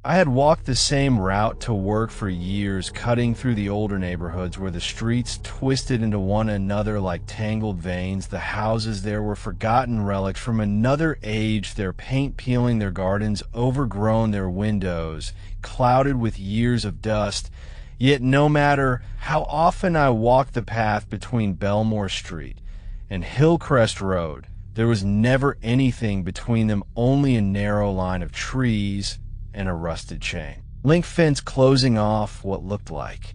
I had walked the same route to work for years, cutting through the older neighborhoods where the streets twisted into one another like tangled veins. The houses there were forgotten relics from another age, their paint peeling, their gardens overgrown, their windows clouded with years of dust. Yet no matter how often I walked the path between Belmore Street and Hillcrest Road, there was never anything between them, only a narrow line of trees and a rusted chain link fence closing off what looked like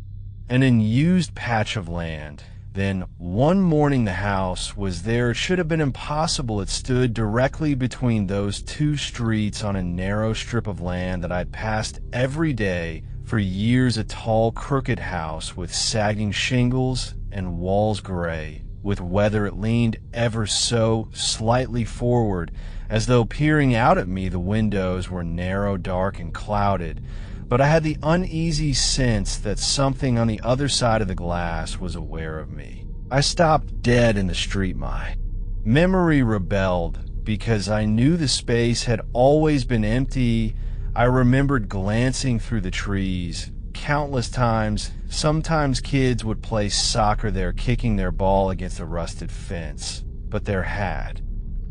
an unused patch of land. Then one morning the house was there. It should have been impossible. It stood directly between those two streets on a narrow strip of land that I'd passed every day for years, a tall, crooked house with sagging shingles and walls gray with weather. It leaned ever so slightly forward, as though peering out at me. The windows were narrow, dark, and clouded, but I had the uneasy sense that something on the other side of the glass was aware of me. I stopped dead in the street. My memory rebelled because I knew the space had always been empty. I remembered glancing through the trees countless times. Sometimes kids would play soccer there, kicking their ball against a rusted fence, but there had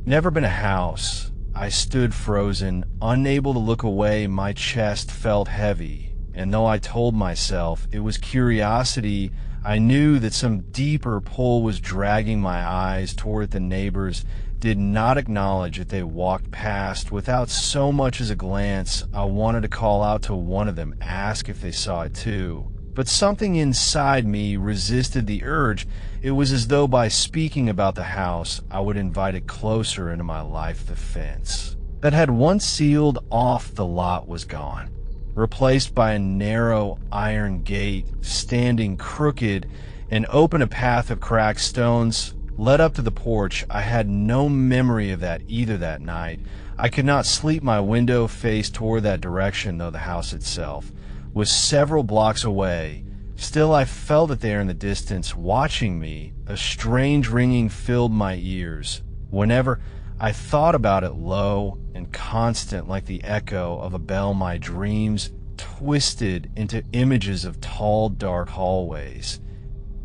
never been a house. I stood frozen, unable to look away. My chest felt heavy, and though I told myself it was curiosity, I knew that some deeper pull was dragging my eyes toward the neighbors. Did not acknowledge that they walked past without so much as a glance. I wanted to call out to one of them, ask if they saw it too, but something inside me resisted the urge. It was as though by speaking about the house, I would invite it closer into my life. The fence that had once sealed off the lot was gone, replaced by a narrow iron gate standing crooked and open. A path of cracked stones led up to the porch. I had no memory of that either that night. I could not sleep. My window faced toward that direction, though the house itself was several blocks away. Still, I felt it there in the distance, watching me. A strange ringing filled my ears. Whenever I thought about it, low and constant, like the echo of a bell, my dreams twisted into images of tall, dark hallways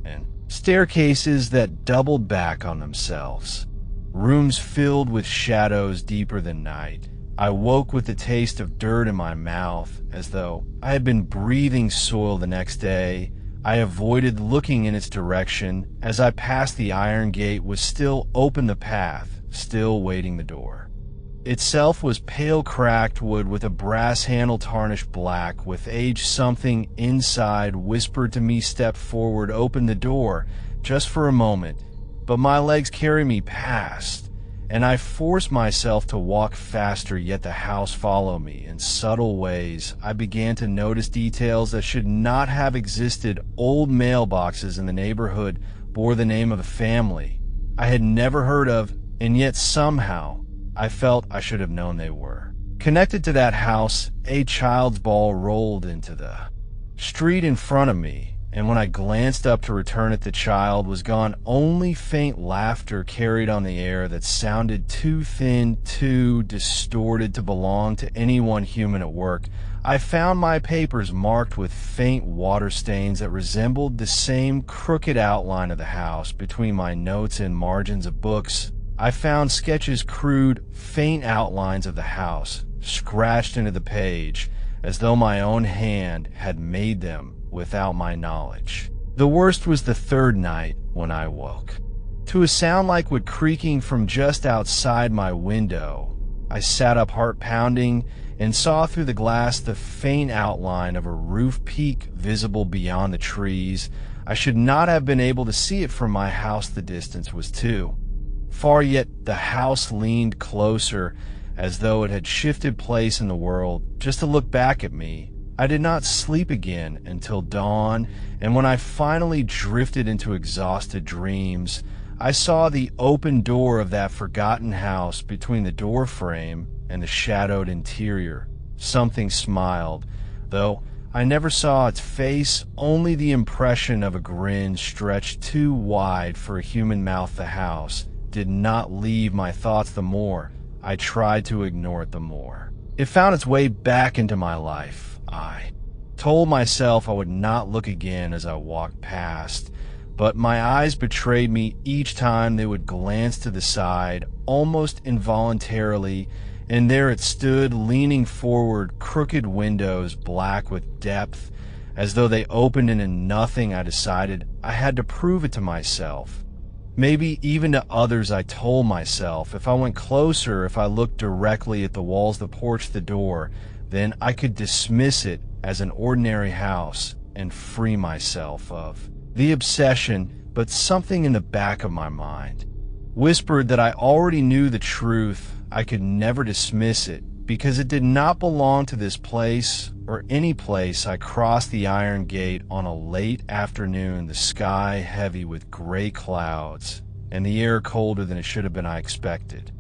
and staircases that doubled back on themselves, rooms filled with shadows deeper than night. I woke with the taste of dirt in my mouth, as though I had been breathing soil the next day. I avoided looking in its direction. As I passed, the iron gate was still open, the path still waiting. The door itself was pale cracked wood with a brass handle tarnished black with age. Something inside whispered to me, step forward, open the door just for a moment, but my legs carry me past, and I force myself to walk faster, yet the house follow me in subtle ways. I began to notice details that should not have existed. Old mailboxes in the neighborhood bore the name of a family I had never heard of, and yet somehow I felt I should have known they were connected to that house. A child's ball rolled into the street in front of me, and when I glanced up to return it, the child was gone. Only faint laughter carried on the air that sounded too thin, too distorted to belong to anyone human at work. I found my papers marked with faint water stains that resembled the same crooked outline of the house between my notes and margins of books. I found sketches, crude, faint outlines of the house, scratched into the page, as though my own hand had made them without my knowledge. The worst was the third night, when I woke to a sound like wood creaking from just outside my window. I sat up, heart pounding, and saw through the glass the faint outline of a roof peak visible beyond the trees. I should not have been able to see it from my house. The distance was too far, yet the house leaned closer, as though it had shifted place in the world just to look back at me. I did not sleep again until dawn, and when I finally drifted into exhausted dreams, I saw the open door of that forgotten house between the door frame and the shadowed interior. Something smiled, though I never saw its face, only the impression of a grin stretched too wide for a human mouth. The house did not leave my thoughts. The more I tried to ignore it, the more It found its way back into my life. I told myself I would not look again as I walked past, but my eyes betrayed me each time they would glance to the side, almost involuntarily, and there it stood, leaning forward, crooked windows black with depth, as though they opened into nothing. I decided I had to prove it to myself. Maybe even to others. I told myself if I went closer, if I looked directly at the walls, the porch, the door, then I could dismiss it as an ordinary house and free myself of the obsession. But something in the back of my mind whispered that I already knew the truth. I could never dismiss it because it did not belong to this place or any place. I crossed the iron gate on a late afternoon, the sky heavy with gray clouds and the air colder than it should have been. I expected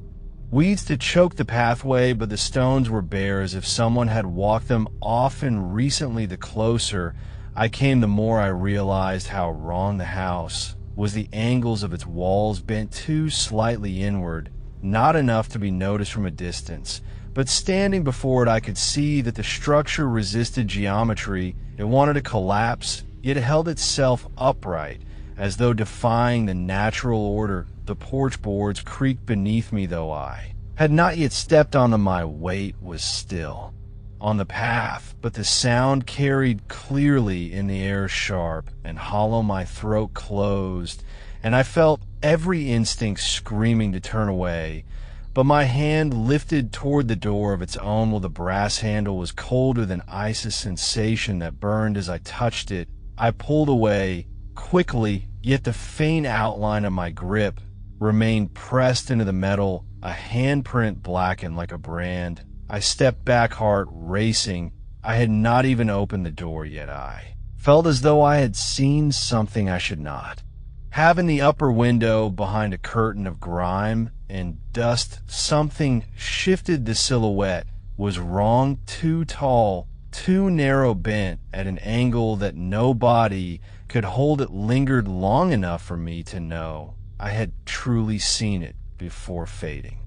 weeds to choke the pathway, but the stones were bare as if someone had walked them often recently. The closer I came, the more I realized how wrong the house was. The angles of its walls bent too slightly inward, not enough to be noticed from a distance, but standing before it I could see that the structure resisted geometry. It wanted to collapse, yet it held itself upright, as though defying the natural order. The porch boards creaked beneath me, though I had not yet stepped on them. My weight was still on the path, but the sound carried clearly in the air, sharp and hollow. My throat closed, and I felt every instinct screaming to turn away, but my hand lifted toward the door of its own while the brass handle was colder than ice, a sensation that burned as I touched it. I pulled away quickly, yet the faint outline of my grip remained pressed into the metal, a handprint blackened like a brand. I stepped back, heart racing. I had not even opened the door yet. I felt as though I had seen something I should not have in the upper window. Behind a curtain of grime and dust, something shifted. The silhouette was wrong, too tall, too narrow, bent at an angle that no body could hold. It lingered long enough for me to know I had truly seen it before fading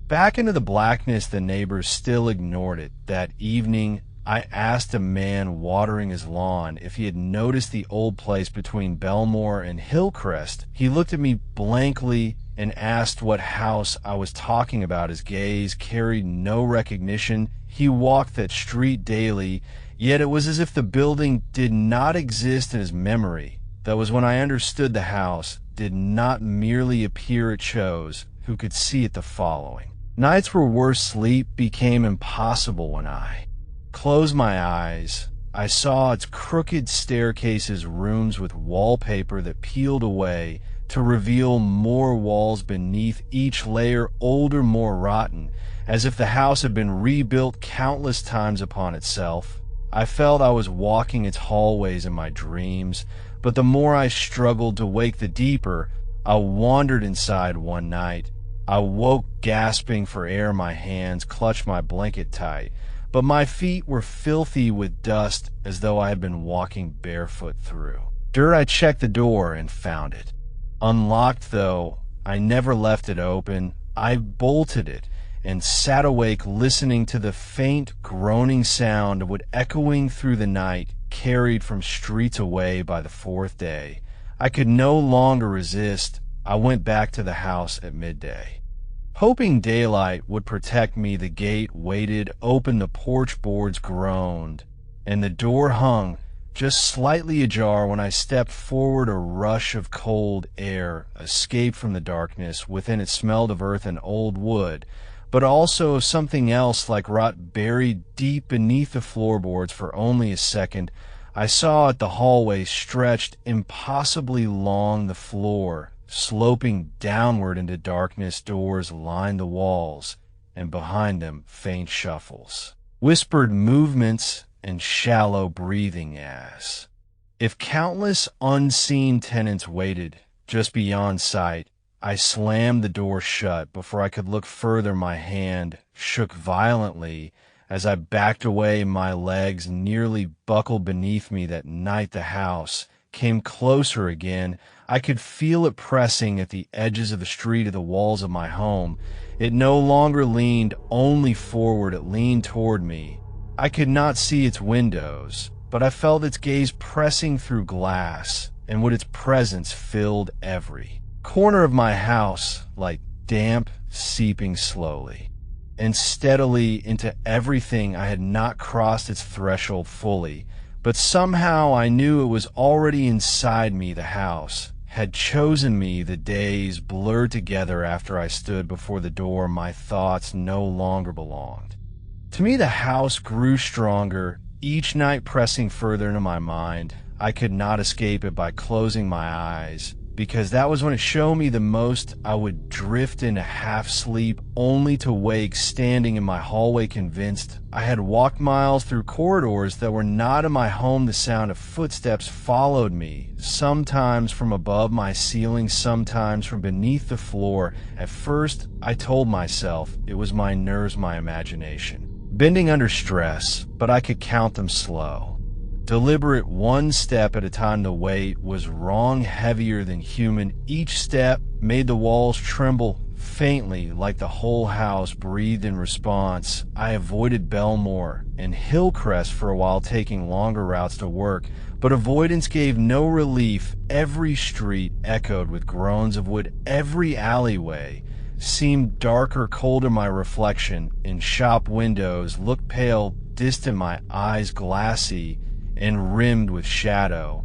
back into the blackness. The neighbors still ignored it. That evening, I asked a man watering his lawn if he had noticed the old place between Belmore and Hillcrest. He looked at me blankly and asked what house I was talking about. His gaze carried no recognition. He walked that street daily, yet it was as if the building did not exist in his memory. That was when I understood the house did not merely appear. It chose who could see it. The following nights were worse. Sleep became impossible. When I closed my eyes, I saw its crooked staircases, rooms with wallpaper that peeled away to reveal more walls beneath, each layer older, more rotten, as if the house had been rebuilt countless times upon itself. I felt I was walking its hallways in my dreams, but the more I struggled to wake, the deeper I wandered inside. One night, I woke gasping for air. My hands clutched my blanket tight, but my feet were filthy with dust, as though I had been walking barefoot through dirt. I checked the door and found it unlocked, though I never left it open. I bolted it and sat awake, listening to the faint groaning sound of what echoing through the night, carried from streets away. By the fourth day, I could no longer resist. I went back to the house at midday, hoping daylight would protect me. The gate waited open, the porch boards groaned, and the door hung just slightly ajar. When I stepped forward, a rush of cold air escaped from the darkness. Within it smelled of earth and old wood, but also of something else, like rot buried deep beneath the floorboards. For only a second, I saw it. The hallway stretched impossibly long, the floor sloping downward into darkness. Doors lined the walls, and behind them faint shuffles, whispered movements, and shallow breathing, as if countless unseen tenants waited just beyond sight. I slammed the door shut before I could look further. My hand shook violently as I backed away. My legs nearly buckled beneath me. That night the house came closer again. I could feel it pressing at the edges of the street of the walls of my home. It no longer leaned only forward, it leaned toward me. I could not see its windows, but I felt its gaze pressing through glass, and with its presence filled every corner of my house like damp seeping slowly and steadily into everything. I had not crossed its threshold fully, but somehow I knew it was already inside me. The house had chosen me. The days blurred together after I stood before the door. My thoughts no longer belonged to me. The house grew stronger, each night pressing further into my mind. I could not escape it by closing my eyes, because that was when it showed me the most. I would drift into half sleep, only to wake standing in my hallway, convinced I had walked miles through corridors that were not in my home. The sound of footsteps followed me, sometimes from above my ceiling, sometimes from beneath the floor. At first, I told myself it was my nerves, my imagination, bending under stress, but I could count them slow, deliberate, one step at a time. The weight was wrong, heavier than human. Each step made the walls tremble faintly, like the whole house breathed in response. I avoided Belmore and Hillcrest for a while, taking longer routes to work, but avoidance gave no relief. Every street echoed with groans of wood. Every alleyway seemed darker, colder. My reflection in shop windows looked pale, distant, my eyes glassy and rimmed with shadow.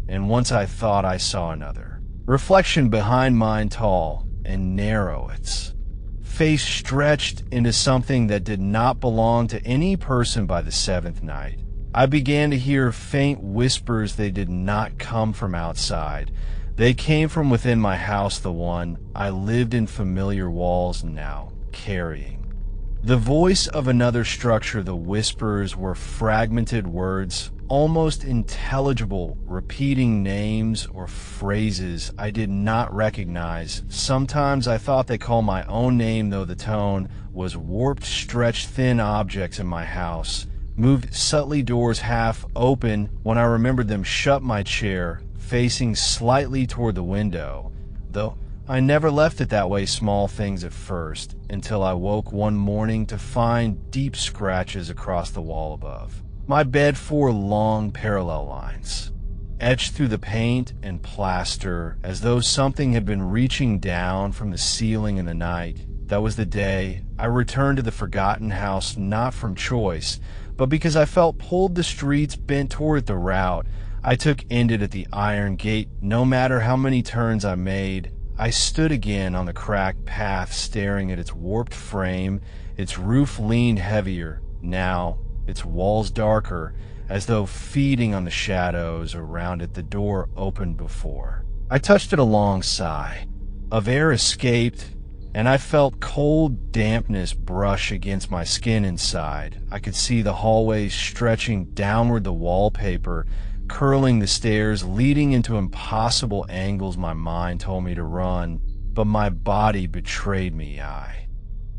And once I thought I saw another reflection behind mine, tall and narrow, its face stretched into something that did not belong to any person. By the seventh night, I began to hear faint whispers. They did not come from outside. They came from within my house, the one I lived in. Familiar walls now carrying the voice of another structure. The whispers were fragmented words, almost intelligible, repeating names or phrases I did not recognize. Sometimes I thought they called my own name, though the tone was warped. Stretched thin objects in my house moved subtly, doors half open. When I remembered them, shut. My chair facing slightly toward the window, though I never left it that way. Small things at first, until I woke one morning to find deep scratches across the wall above my bed, 4 long parallel lines etched through the paint and plaster, as though something had been reaching down from the ceiling in the night. That was the day I returned to the forgotten house, not from choice, but because I felt pulled. The streets bent toward the route I took ended at the iron gate. No matter how many turns I made, I stood again on the cracked path, staring at its warped frame. Its roof leaned heavier now, its walls darker, as though feeding on the shadows around it. The door opened before I touched it. A long sigh of air escaped, and I felt cold dampness brush against my skin inside. I could see the hallway stretching downward, the wallpaper curling, the stairs leading into impossible angles. My mind told me to run, but my body betrayed me. I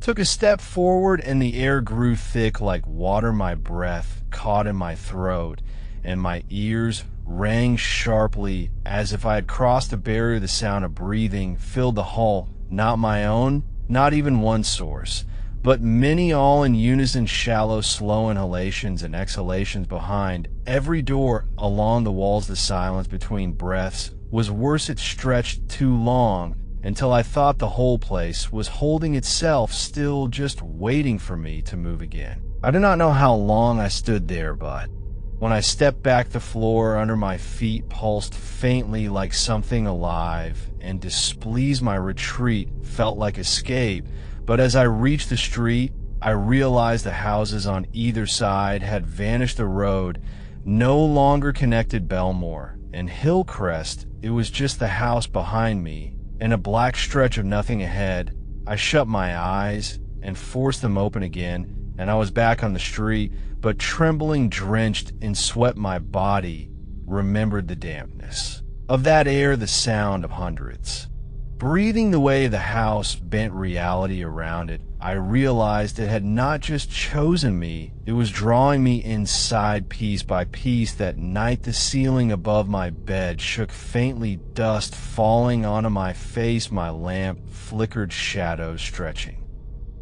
took a step forward, and the air grew thick like water. My breath caught in my throat, and my ears rang sharply as if I had crossed a barrier. The sound of breathing filled the hall, not my own, not even one source, but many, all in unison, shallow, slow inhalations and exhalations behind every door along the walls. The silence between breaths was worse. It stretched too long, until I thought the whole place was holding itself still, just waiting for me to move again. I do not know how long I stood there, but when I stepped back, the floor under my feet pulsed faintly like something alive, and displeased. My retreat felt like escape, but as I reached the street, I realized the houses on either side had vanished. The road no longer connected Belmore and Hillcrest. It was just the house behind me and a black stretch of nothing ahead. I shut my eyes and forced them open again, and I was back on the street, but trembling, drenched in sweat. My body remembered the dampness of that air, the sound of hundreds breathing. The way the house bent reality around it I realized it had not just chosen me, it was drawing me inside piece by piece. That night, the ceiling above my bed shook faintly, dust falling onto my face, my lamp flickered, shadows stretching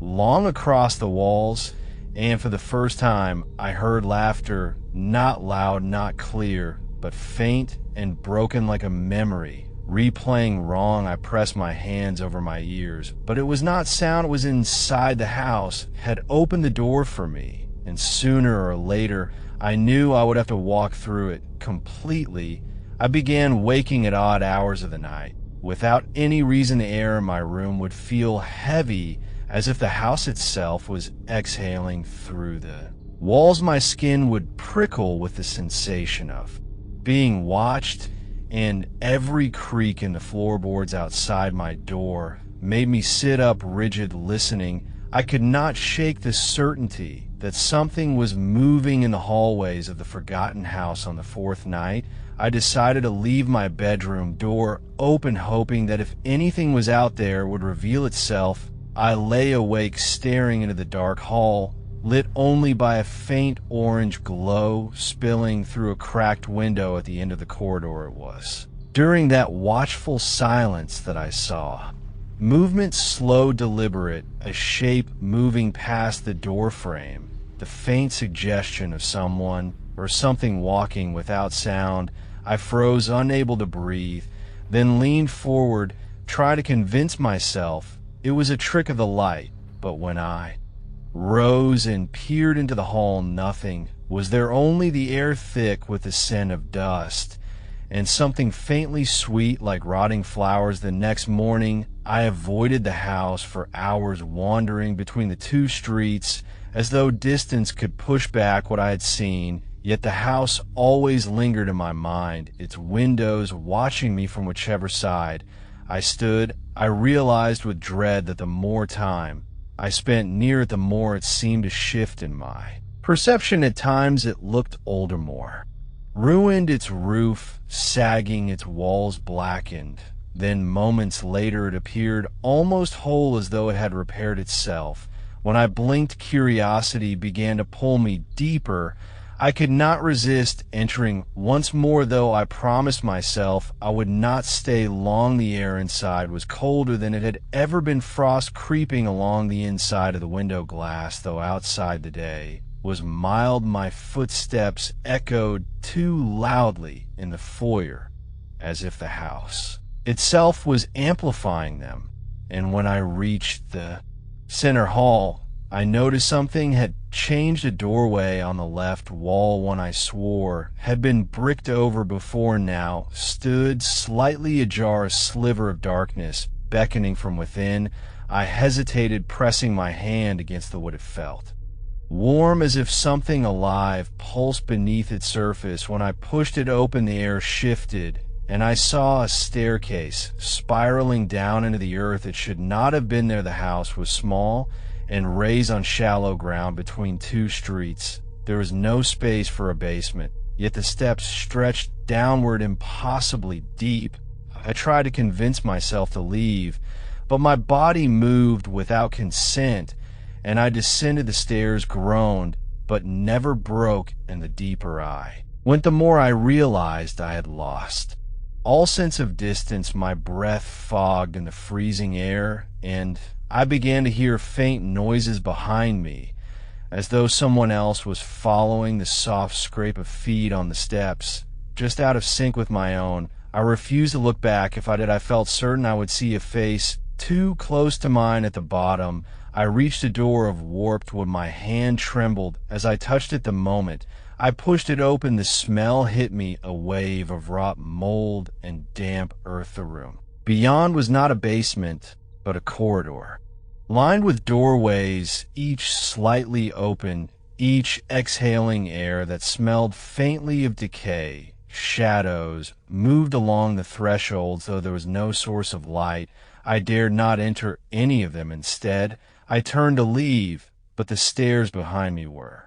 long across the walls, and for the first time, I heard laughter, not loud, not clear, but faint and broken like a memory. Replaying wrong, I pressed my hands over my ears, but it was not sound. It was inside the house, had opened the door for me, and sooner or later, I knew I would have to walk through it completely. I began waking at odd hours of the night. Without any reason, the air in my room would feel heavy, as if the house itself was exhaling through the walls. My skin would prickle with the sensation of being watched, and every creak in the floorboards outside my door made me sit up rigid, listening. I could not shake the certainty that something was moving in the hallways of the forgotten house. On the fourth night, I decided to leave my bedroom door open, hoping that if anything was out there, it would reveal itself. I lay awake, staring into the dark hall, lit only by a faint orange glow spilling through a cracked window at the end of the corridor. It was during that watchful silence that I saw movement, slow, deliberate, a shape moving past the door frame, the faint suggestion of someone or something walking without sound. I froze, unable to breathe, then leaned forward, tried to convince myself it was a trick of the light. But when I rose and peered into the hall, nothing was there, only the air thick with the scent of dust and something faintly sweet like rotting flowers. The next morning, I avoided the house for hours, wandering between the two streets as though distance could push back what I had seen. Yet the house always lingered in my mind, its windows watching me from whichever side I stood. I realized with dread that the more time I spent near it, the more it seemed to shift in my perception. At times it looked older, more ruined, its roof sagging, its walls blackened. Then moments later it appeared almost whole, as though it had repaired itself. When I blinked, curiosity began to pull me deeper. I could not resist entering once more, though I promised myself I would not stay long. The air inside was colder than it had ever been, frost creeping along the inside of the window glass, though outside the day was mild. My footsteps echoed too loudly in the foyer, as if the house itself was amplifying them. And when I reached the center hall, I noticed something had changed. A doorway on the left wall, one I swore had been bricked over before, now stood slightly ajar, a sliver of darkness beckoning from within. I hesitated, pressing my hand against the wood. It felt warm, as if something alive pulsed beneath its surface. When I pushed it open, the air shifted, and I saw a staircase spiraling down into the earth. It should not have been there. The house was small and raised on shallow ground between two streets. There was no space for a basement, yet the steps stretched downward, impossibly deep. I tried to convince myself to leave, but my body moved without consent, and I descended the stairs, groaned, but never broke. And the deeper I went, the more I realized I had lost all sense of distance. My breath fogged in the freezing air, and I began to hear faint noises behind me, as though someone else was following. The soft scrape of feet on the steps, just out of sync with my own. I refused to look back. If I did, I felt certain I would see a face too close to mine at the bottom. I reached a door of warped wood. My hand trembled as I touched it. The moment I pushed it open, the smell hit me, a wave of rot, mold, and damp earth. The room beyond was not a basement, but a corridor, lined with doorways, each slightly open, each exhaling air that smelled faintly of decay. Shadows moved along the thresholds, though there was no source of light. I dared not enter any of them. Instead, I turned to leave, but the stairs behind me were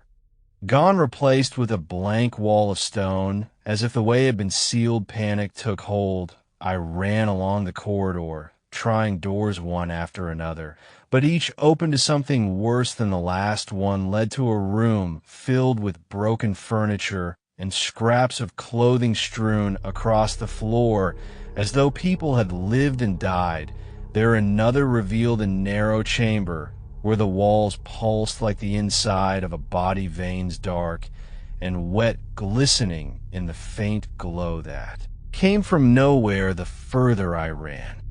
gone, replaced with a blank wall of stone, as if the way had been sealed. Panic took hold. I ran along the corridor, trying doors one after another, but each open to something worse than the last one, led to a room filled with broken furniture and scraps of clothing strewn across the floor as though people had lived and died. There another revealed a narrow chamber where the walls pulsed like the inside of a body, veins dark and wet, glistening in the faint glow that came from nowhere the further I ran.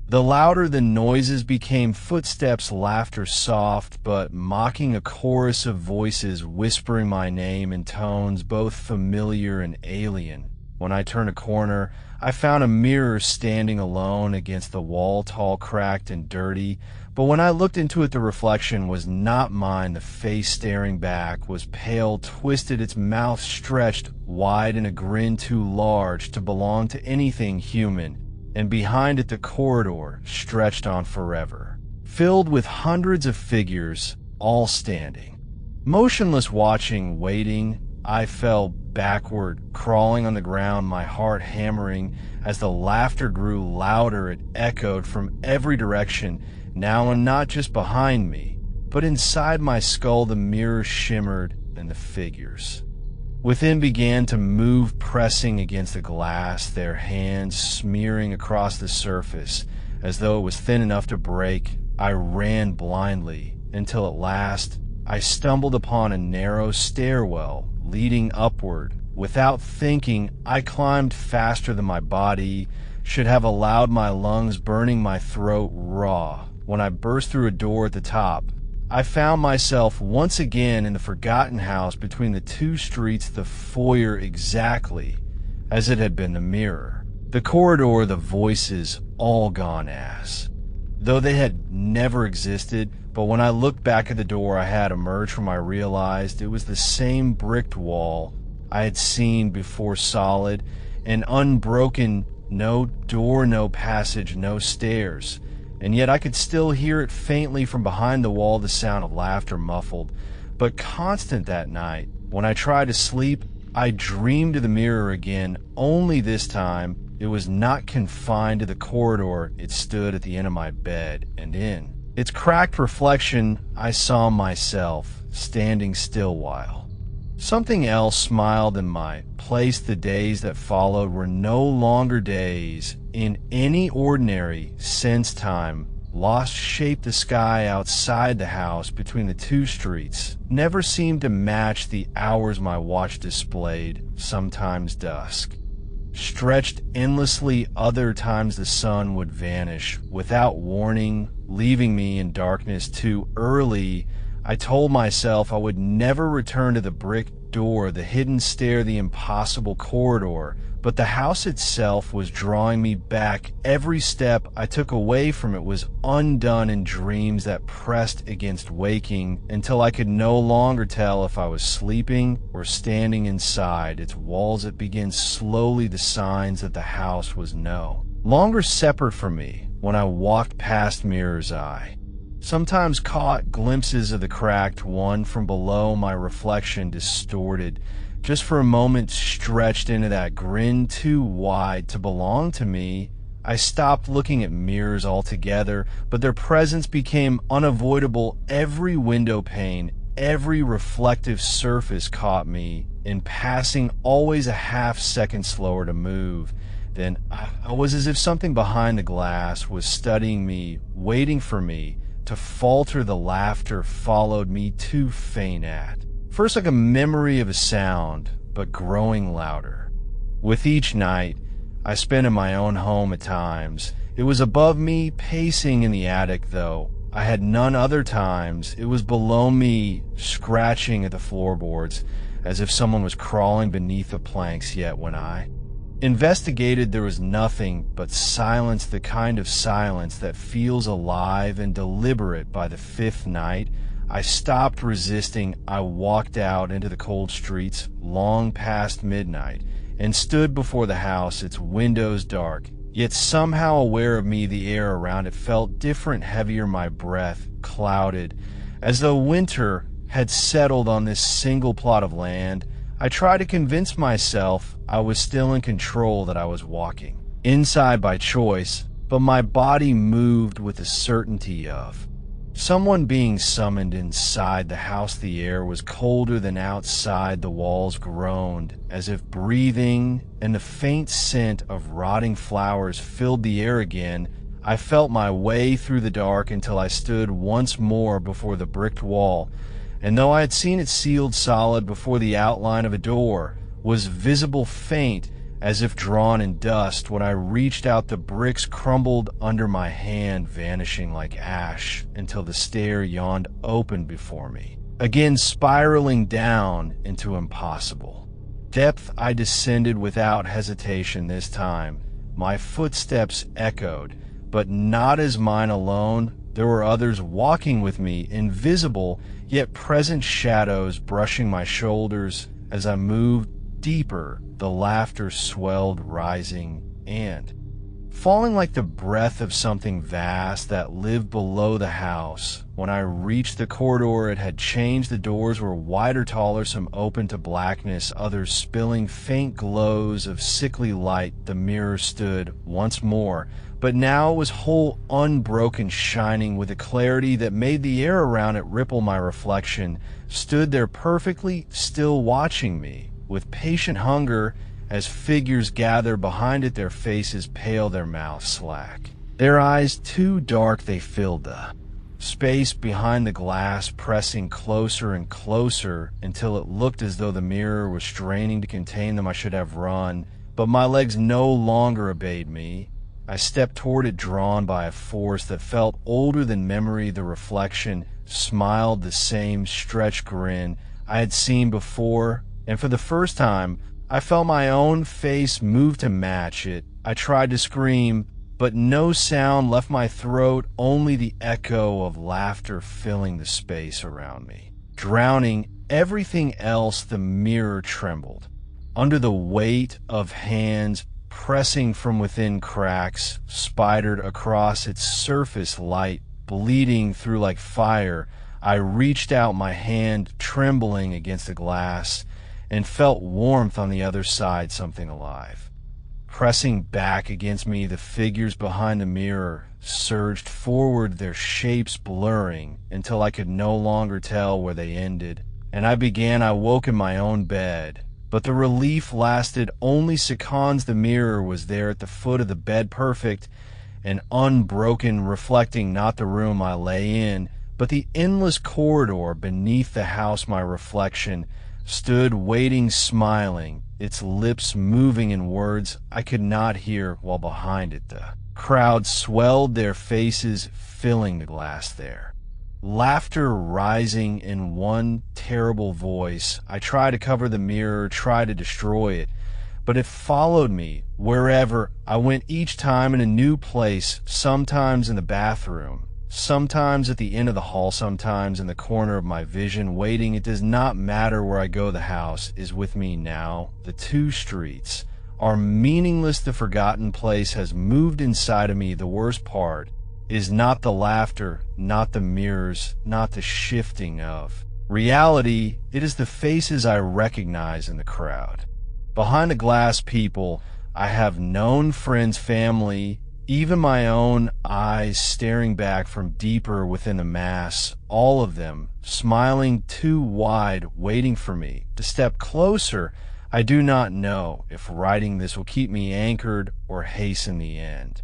The louder the noises became footsteps, laughter soft, but mocking, a chorus of voices whispering my name in tones both familiar and alien. When I turned a corner, I found a mirror standing alone against the wall, tall, cracked, and dirty. But when I looked into it, the reflection was not mine. The face staring back was pale, twisted, its mouth stretched wide in a grin too large to belong to anything human. And behind it the corridor stretched on forever, filled with hundreds of figures, all standing. Motionless, watching, waiting, I fell backward, crawling on the ground, my heart hammering. As the laughter grew louder, it echoed from every direction, now and not just behind me, but inside my skull. The mirror shimmered, and the figures within began to move, pressing against the glass, their hands smearing across the surface as though it was thin enough to break. I ran blindly until at last I stumbled upon a narrow stairwell leading upward. Without thinking, I climbed faster than my body should have allowed, my lungs burning, my throat raw. When I burst through a door at the top, I found myself once again in the forgotten house between the two streets, the foyer exactly as it had been the mirror. The corridor, the voices, all gone as though they had never existed. But when I looked back at the door I had emerged from, I realized it was the same bricked wall I had seen before, solid and unbroken, no door, no passage, no stairs. And yet I could still hear it faintly from behind the wall, the sound of laughter, muffled but constant. That night, when I tried to sleep, I dreamed of the mirror again, only this time it was not confined to the corridor. It stood at the end of my bed, and in its cracked reflection I saw myself standing still while something else smiled in my place. The days that followed were no longer days in any ordinary sense. Time lost shape. The sky outside the house between the two streets never seemed to match the hours my watch displayed. Sometimes dusk stretched endlessly, other times the sun would vanish without warning, leaving me in darkness too early. I told myself I would never return to the brick door, the hidden stair, the impossible corridor, but the house itself was drawing me back. Every step I took away from it was undone in dreams that pressed against waking, until I could no longer tell if I was sleeping or standing inside its walls. It began slowly, the signs that the house was no longer separate from me. When I walked past Mirror's Eye, sometimes caught glimpses of the cracked one from below, my reflection distorted, just for a moment stretched into that grin too wide to belong to me. I stopped looking at mirrors altogether, but their presence became unavoidable. Every window pane, every reflective surface caught me in passing, always a half second slower to move. Then I was as if something behind the glass was studying me, waiting for me to falter. The laughter followed me, too faint at first, like a memory of a sound, but growing louder with each night I spent in my own home. At times it was above me, pacing in the attic, though I had none. Other times it was below me, scratching at the floorboards as if someone was crawling beneath the planks. Yet when I investigated, there was nothing but silence, the kind of silence that feels alive and deliberate. By the fifth night, I stopped resisting. I walked out into the cold streets long past midnight and stood before the house, its windows dark, yet somehow aware of me. The air around it felt different, heavier, my breath clouded, as though winter had settled on this single plot of land. I tried to convince myself I was still in control, that I was walking inside by choice, but my body moved with the certainty of Someone being summoned inside the house. The air was colder than outside. The walls groaned as if breathing, and the faint scent of rotting flowers filled the air again. I felt my way through the dark until I stood once more before the bricked wall, and though I had seen it sealed solid before, the outline of a door was visible, faint as if drawn in dust. When I reached out, the bricks crumbled under my hand, vanishing like ash until the stair yawned open before me, again spiraling down into impossible depth. I descended without hesitation this time. My footsteps echoed, but not as mine alone. There were others walking with me, invisible yet present shadows brushing my shoulders. As I moved deeper, the laughter swelled, rising and falling like the breath of something vast that lived below the house. When I reached the corridor, it had changed. The doors were wider, taller, some open to blackness, others spilling faint glows of sickly light. The mirror stood once more, but now it was whole, unbroken, shining with a clarity that made the air around it ripple. My reflection stood there perfectly still, watching me with patient hunger as figures gathered behind it, their faces pale, their mouths slack, their eyes too dark. They filled the space behind the glass, pressing closer and closer until it looked as though the mirror was straining to contain them. I should have run, but my legs no longer obeyed me. I stepped toward it, drawn by a force that felt older than memory. The reflection smiled, the same stretched grin I had seen before, and for the first time I felt my own face move to match it. I tried to scream, but no sound left my throat, only the echo of laughter filling the space around me, drowning everything else. The mirror trembled under the weight of hands pressing from within. Cracks spidered across its surface, light bleeding through like fire. I reached out my hand, trembling against the glass, and felt warmth on the other side, something alive pressing back against me. The figures behind the mirror surged forward, their shapes blurring until I could no longer tell where they ended, and I woke in my own bed. But the relief lasted only seconds. The mirror was there at the foot of the bed, perfect and unbroken, reflecting not the room I lay in, but the endless corridor beneath the house. My reflection stood waiting, smiling, its lips moving in words I could not hear, while behind it the crowd swelled, their faces filling the glass there. Laughter rising in one terrible voice. I tried to cover the mirror, tried to destroy it, but it followed me wherever I went, each time in a new place, sometimes in the bathroom, sometimes at the end of the hall, sometimes in the corner of my vision, waiting. It does not matter where I go, the house is with me now. The two streets are meaningless. The forgotten place has moved inside of me. The worst part is not the laughter, not the mirrors, not the shifting of reality. It is the faces I recognize in the crowd. Behind the glass, people I have known, friends, family, even my own eyes staring back from deeper within the mass, all of them smiling too wide, waiting for me to step closer. I do not know if writing this will keep me anchored or hasten the end,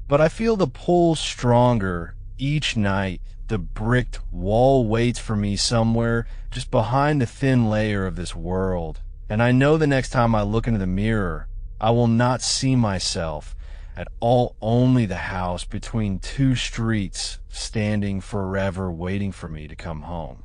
but I feel the pull stronger each night. The bricked wall waits for me somewhere just behind the thin layer of this world, and I know the next time I look into the mirror, I will not see myself at all, only the house between two streets standing forever, waiting for me to come home.